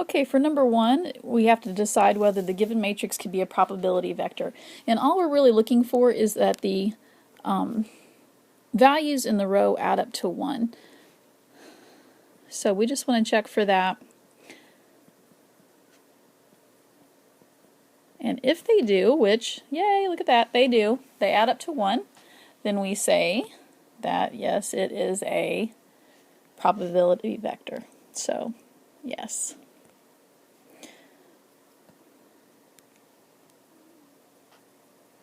Okay, for number one, we have to decide whether the given matrix could be a probability vector. And all we're really looking for is that the values in the row add up to 1. So we just want to check for that. And if they do, which, yay, look at that, they do, they add up to 1, then we say that, yes, it is a probability vector. So, yes.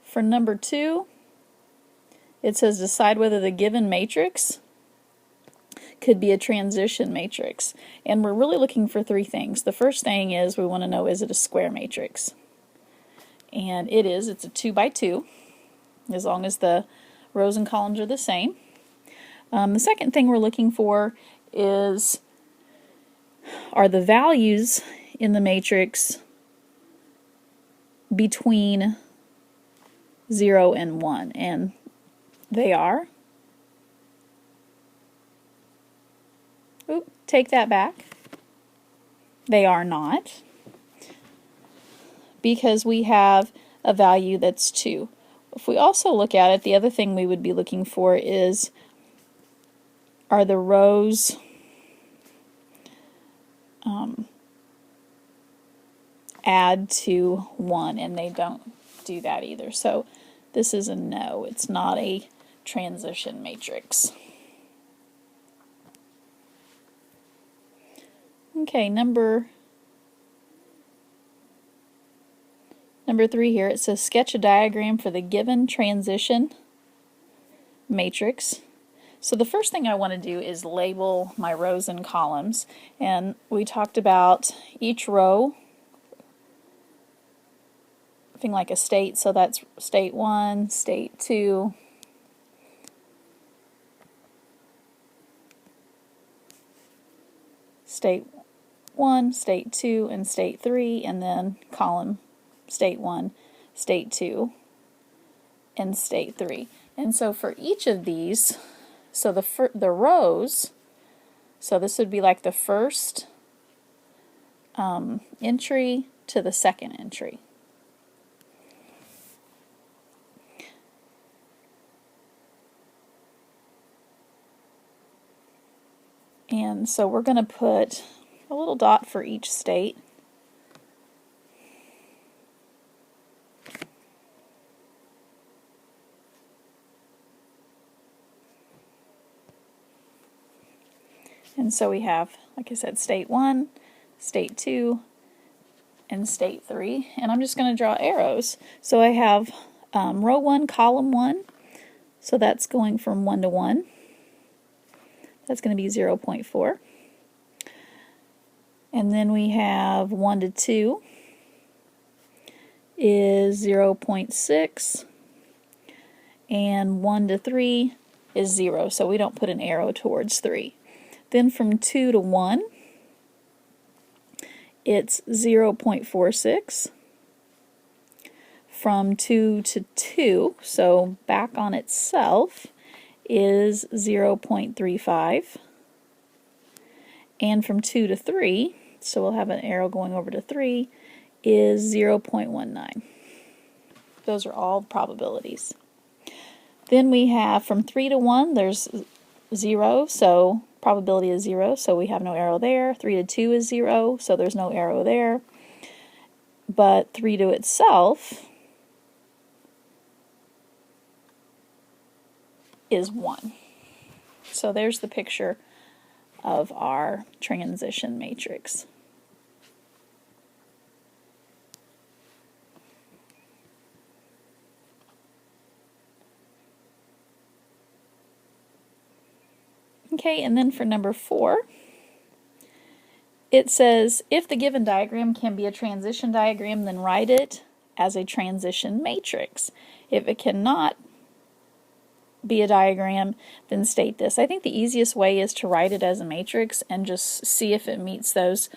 For number 2, it says decide whether the given matrix could be a transition matrix. And we're really looking for 3 things. The first thing is we want to know, is it a square matrix? And it is. It's a 2 by 2, as long as the rows and columns are the same. The second thing we're looking for is, are the values in the matrix between 0 and 1? And they are. Oop, take that back. They are not, because we have a value that's 2. If we also look at it, the other thing we would be looking for is, are the rows add to 1, and they don't do that either. So this is a no. It's not a transition matrix. Okay, number 3 here, it says sketch a diagram for the given transition matrix. So the first thing I want to do is label my rows and columns. And we talked about each row, something like a state, so that's state 1, state 2, state 1, state 2, and state 3, and then column state 1, state 2, and state 3. And so for each of these, so the rows, so this would be like the first entry to the second entry. And so we're going to put a little dot for each state. And so we have, like I said, state 1, state 2, and state 3. And I'm just going to draw arrows. So I have row 1, column 1. So that's going from 1 to 1. That's going to be 0.4. And then we have 1 to 2 is 0.6. And 1 to 3 is 0. So we don't put an arrow towards 3. Then from 2 to 1, it's 0.46. From 2 to 2, so back on itself, is 0.35. And from 2 to 3, so we'll have an arrow going over to 3, is 0.19. Those are all probabilities. Then we have from 3 to 1, there's 0, so probability is 0, so we have no arrow there. 3 to 2 is 0, so there's no arrow there. But 3 to itself is 1. So there's the picture of our transition matrix. Okay, and then for number 4, it says, if the given diagram can be a transition diagram, then write it as a transition matrix. If it cannot be a diagram, then state this. I think the easiest way is to write it as a matrix and just see if it meets those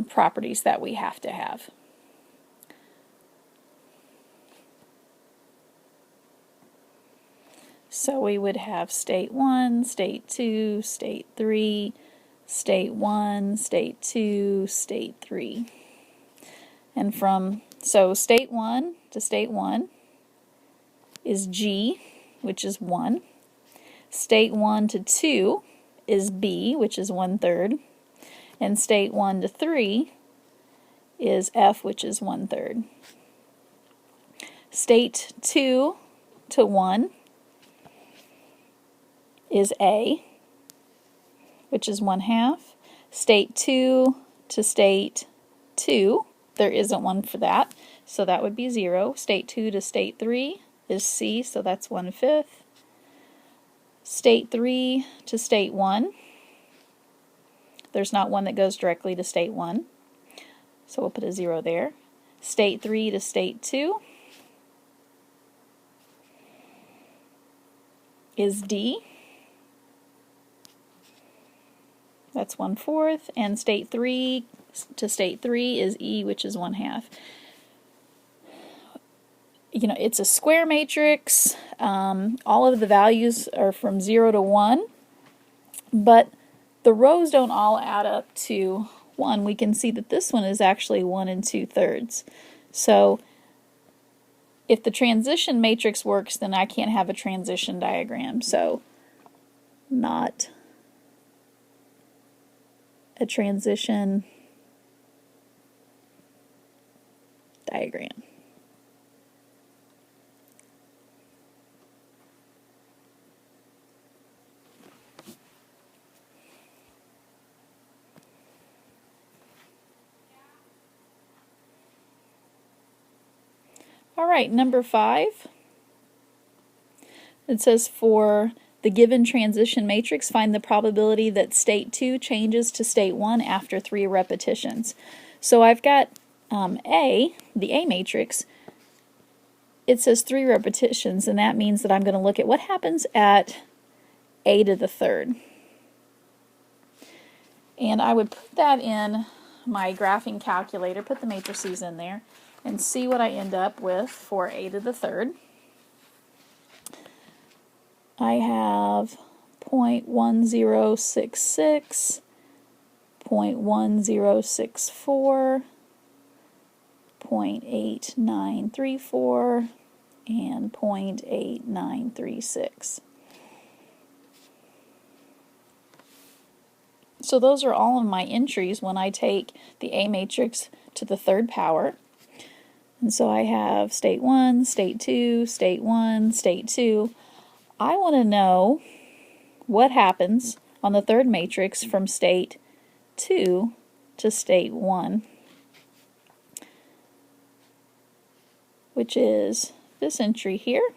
properties that we have to have. So we would have state 1, state 2, state 3, state 1, state 2, state 3. And so state 1 to state 1 is G, which is 1. State 1 to 2 is B, which is 1/3. And state 1 to 3 is F, which is 1/3. State 2 to 1 is A, which is 1/2. State 2 to state 2, there isn't one for that, so that would be 0. State 2 to state 3 is C, so that's 1/5. State 3 to state 1, there's not one that goes directly to state 1, so we'll put a 0 there. State 3 to state 2 is D, that's 1/4, and state 3 to state 3 is E, which is 1/2. You know, it's a square matrix. All of the values are from 0 to 1, but the rows don't all add up to 1. We can see that this one is actually 1 2/3. So if the transition matrix works, then I can't have a transition diagram. So not a transition diagram. All right, number 5. It says for the given transition matrix, find the probability that state 2 changes to state 1 after 3 repetitions. So I've got A, the A matrix. It says 3 repetitions, and that means that I'm going to look at what happens at A to the 3rd. And I would put that in my graphing calculator, put the matrices in there, and see what I end up with for A to the 3rd. I have 0.1066, 0.1064, 0.8934, and 0.8936. So those are all of my entries when I take the A matrix to the 3rd power. And so I have state 1, state 2, state 1, state 2. I want to know what happens on the 3rd matrix from state 2 to state 1, which is this entry here,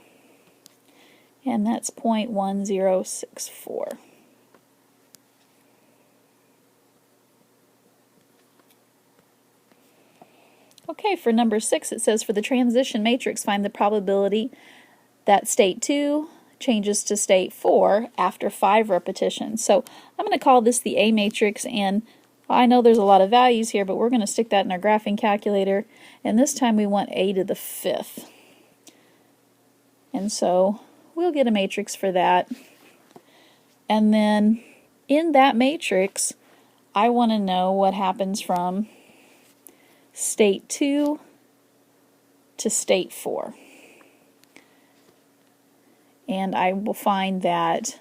and that's 0.1064. Okay, for number 6, it says for the transition matrix, find the probability that state 2 changes to state 4 after 5 repetitions. So I'm going to call this the A matrix, and I know there's a lot of values here, but we're going to stick that in our graphing calculator, and this time we want A to the 5th. And so we'll get a matrix for that. And then in that matrix, I want to know what happens from state 2 to state 4. And I will find that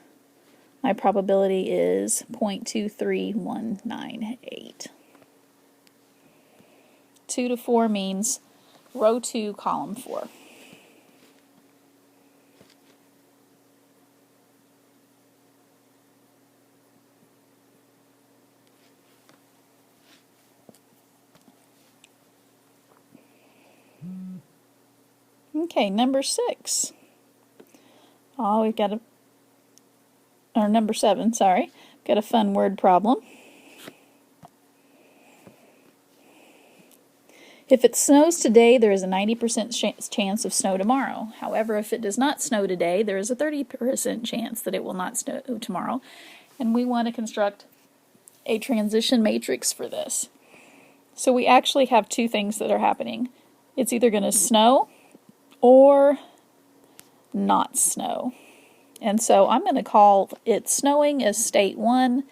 my probability is 0.23198. 2 to 4 means row 2, column 4. Okay, number 6. Oh, we've got or number 7, sorry. Got a fun word problem. If it snows today, there is a 90% chance of snow tomorrow. However, if it does not snow today, there is a 30% chance that it will not snow tomorrow. And we want to construct a transition matrix for this. So we actually have 2 things that are happening. It's either going to snow or not snow. And so I'm going to call it snowing as state 1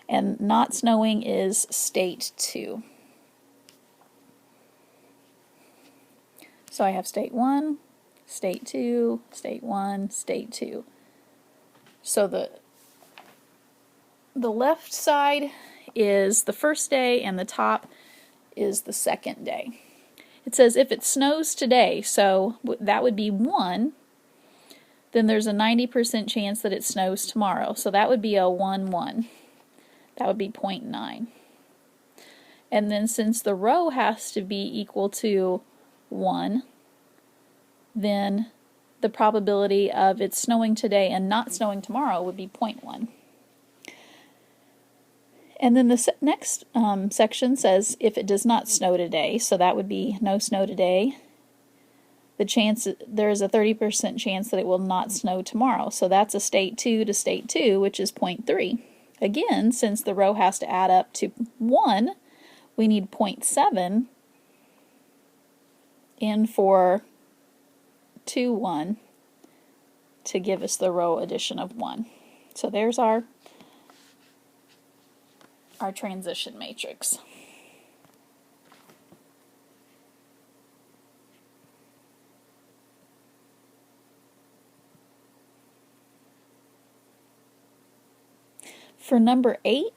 and not snowing is state 2. So I have state 1, state 2, state 1, state 2. So the left side is the first day and the top is the second day. It says if it snows today, so that would be 1, then there's a 90% chance that it snows tomorrow. So that would be a 1-1. That would be 0.9. And then since the row has to be equal to 1, then the probability of it snowing today and not snowing tomorrow would be 0.1. And then the next section says if it does not snow today, so that would be no snow today, there is a 30% chance that it will not snow tomorrow. So that's a state 2 to state 2, which is 0.3. Again, since the row has to add up to 1, we need 0.7 in for 2, 1 to give us the row addition of 1. So there's our transition matrix. For number 8,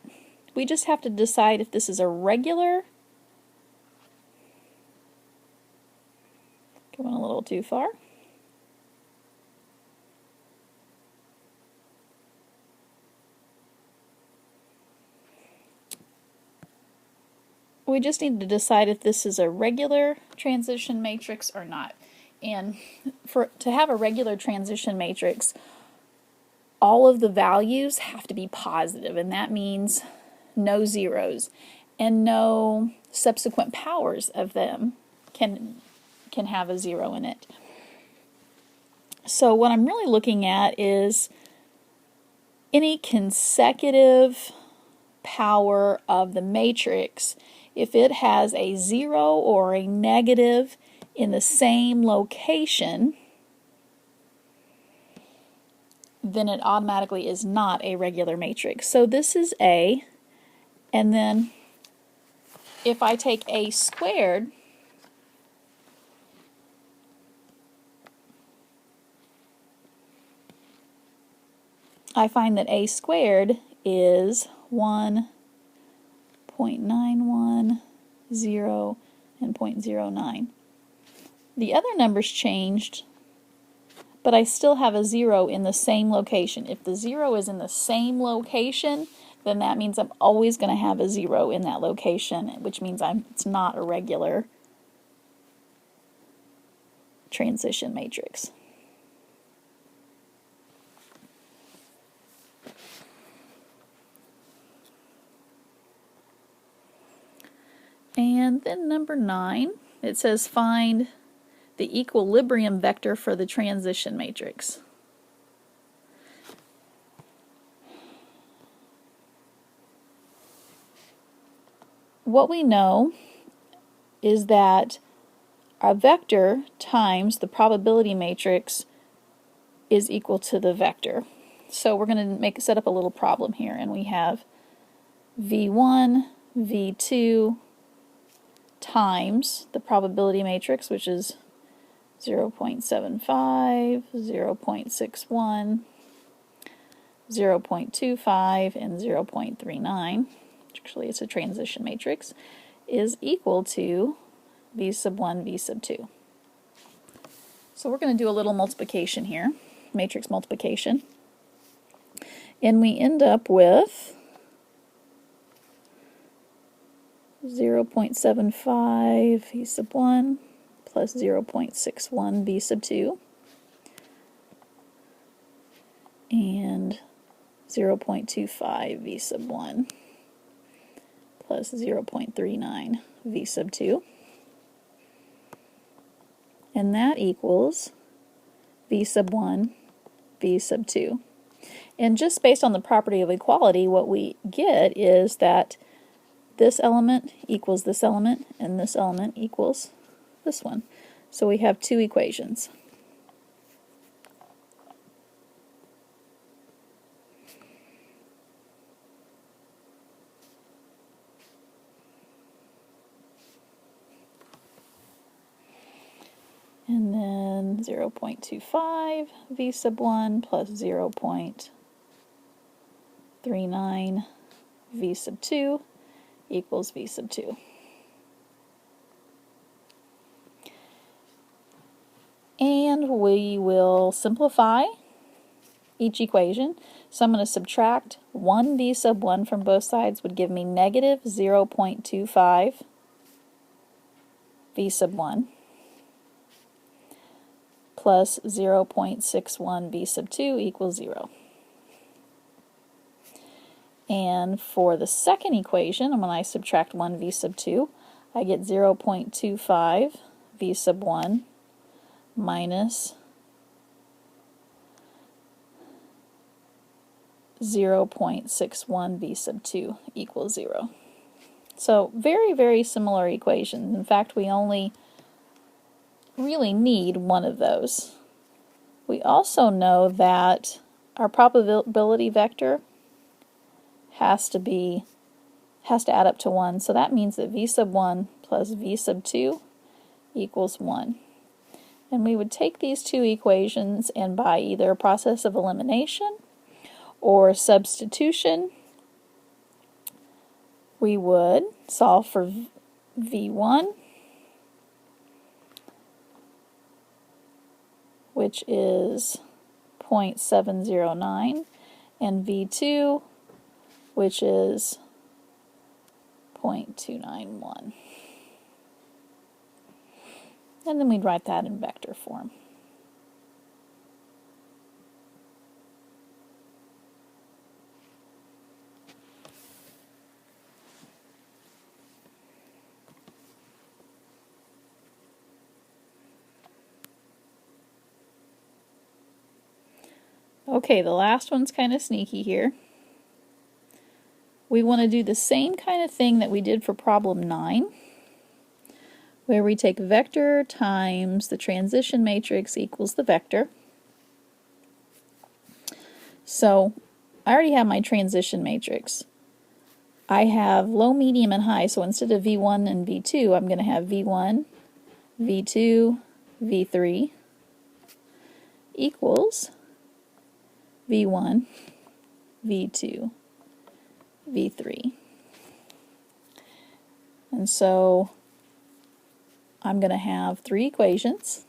we just have to decide if this is a regular, going a little too far, we just need to decide if this is a regular transition matrix or not. And to have a regular transition matrix, all of the values have to be positive, and that means no zeros, and no subsequent powers of them can have a 0 in it. So what I'm really looking at is any consecutive power of the matrix. If it has a 0 or a negative in the same location, then it automatically is not a regular matrix. So this is A, and then if I take A squared, I find that A squared is 1.910 and 0.09. The other numbers changed, but I still have a 0 in the same location. If the 0 is in the same location, then that means I'm always going to have a 0 in that location, which means it's not a regular transition matrix. And then number 9, it says find the equilibrium vector for the transition matrix. What we know is that a vector times the probability matrix is equal to the vector. So we're going to set up a little problem here, and we have V1, V2 times the probability matrix, which is 0.75, 0.61, 0.25, and 0.39, actually it's a transition matrix, is equal to V sub 1, V sub 2. So we're going to do a little multiplication here, matrix multiplication, and we end up with 0.75 V sub 1 plus 0.61 V sub 2 and 0.25 V sub 1 plus 0.39 V sub 2, and that equals V sub 1 V sub 2. And just based on the property of equality, what we get is that this element equals this element, and this element equals this one. So we have two equations. And then 0.25 v sub 1 plus 0.39 v sub 2 equals v sub 2. And we will simplify each equation. So I'm going to subtract 1 v sub 1 from both sides would give me negative 0.25 v sub 1 plus 0.61 v sub 2 equals 0. And for the second equation, when I subtract 1 v sub 2, I get 0.25 v sub 1 minus 0.61 v sub 2 equals 0. So very, very similar equations. In fact, we only really need one of those. We also know that our probability vector has to add up to 1, so that means that v sub 1 plus v sub 2 equals 1. And we would take these two equations and by either a process of elimination or substitution, we would solve for v1, which is 0.709, and v2, which is 0.291. And then we'd write that in vector form. Okay, the last one's kind of sneaky here. We want to do the same kind of thing that we did for problem 9, where we take vector times the transition matrix equals the vector. So I already have my transition matrix. I have low, medium, and high, so instead of V1 and V2, I'm going to have V1, V2, V3 equals V1, V2, V3. And so I'm going to have 3 equations.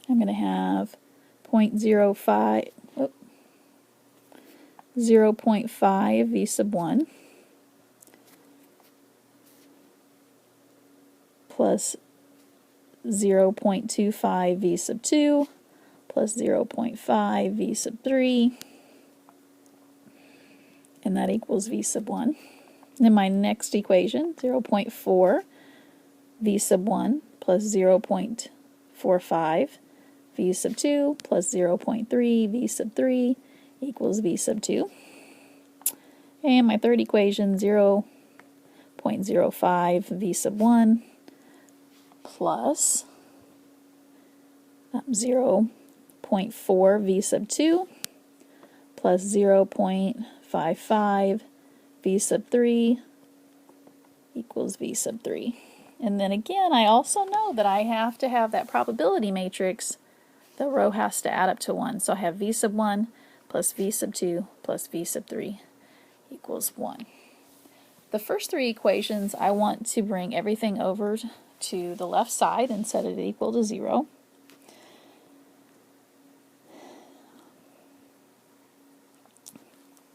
I'm going to have 0.05 v sub 1 plus 0.25 v sub 2 plus 0.5 v sub 3, and that equals v sub 1. Then my next equation, 0.4 v sub 1 plus 0.45 v sub 2 plus 0.3 v sub 3 equals v sub 2. And my third equation, 0.05 v sub 1 plus 0.4 v sub 2 plus 0.55 v sub 3 equals v sub 3. And then again, I also know that I have to have that probability matrix. The row has to add up to 1. So I have v sub 1 plus v sub 2 plus v sub 3 equals 1. The first 3 equations, I want to bring everything over to the left side and set it equal to 0.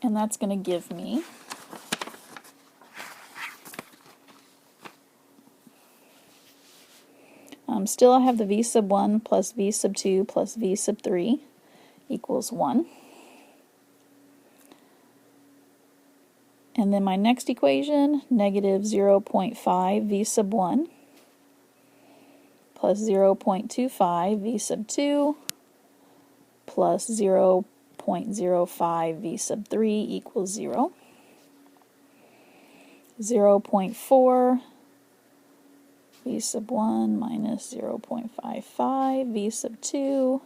And that's going to give me still I have the v sub 1 plus v sub 2 plus v sub 3 equals 1. And then my next equation, negative 0.5 v sub 1 plus 0.25 v sub 2 plus 0.05 v sub 3 equals 0. 0.4 v sub 1 minus 0.55 v sub 2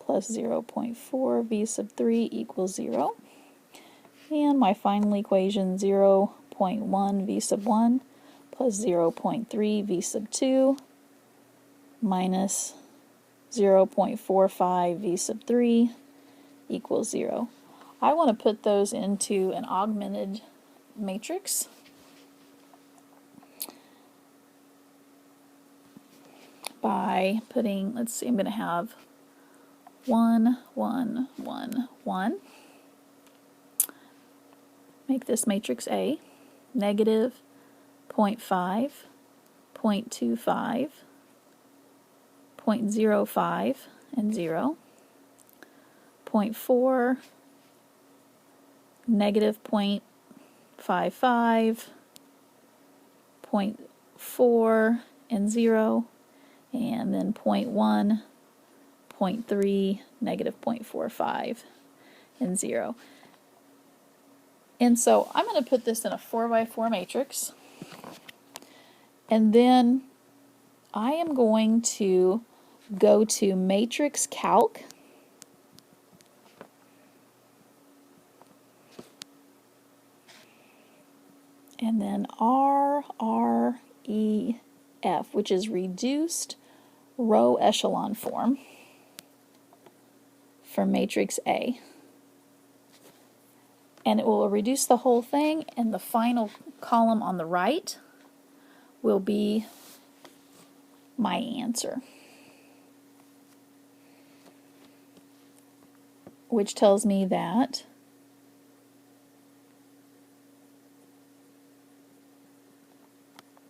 plus 0.4 v sub 3 equals 0. And my final equation, 0.05 0.1 v sub 1 plus 0.3 v sub 2 minus 0.45 v sub 3 equals 0. I want to put those into an augmented matrix by putting, let's see, I'm going to have 1, 1, 1, 1. Make this matrix A, negative 0.5, 0.25, 0.05, and 0, 0.4, negative 0.55, 0.4, and 0, and then 0.1, 0.3, negative 0.45, and 0. And so I'm going to put this in a 4x4 matrix, and then I am going to go to Matrix Calc, and then RREF, which is Reduced Row Echelon Form for matrix A. And it will reduce the whole thing, and the final column on the right will be my answer, which tells me that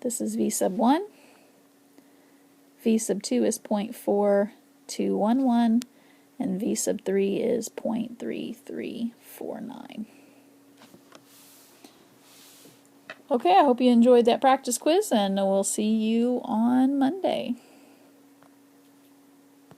this is V sub 1, V sub 2 is 0.4211, and V sub 3 is 0.3349. Okay, I hope you enjoyed that practice quiz, and we'll see you on Monday.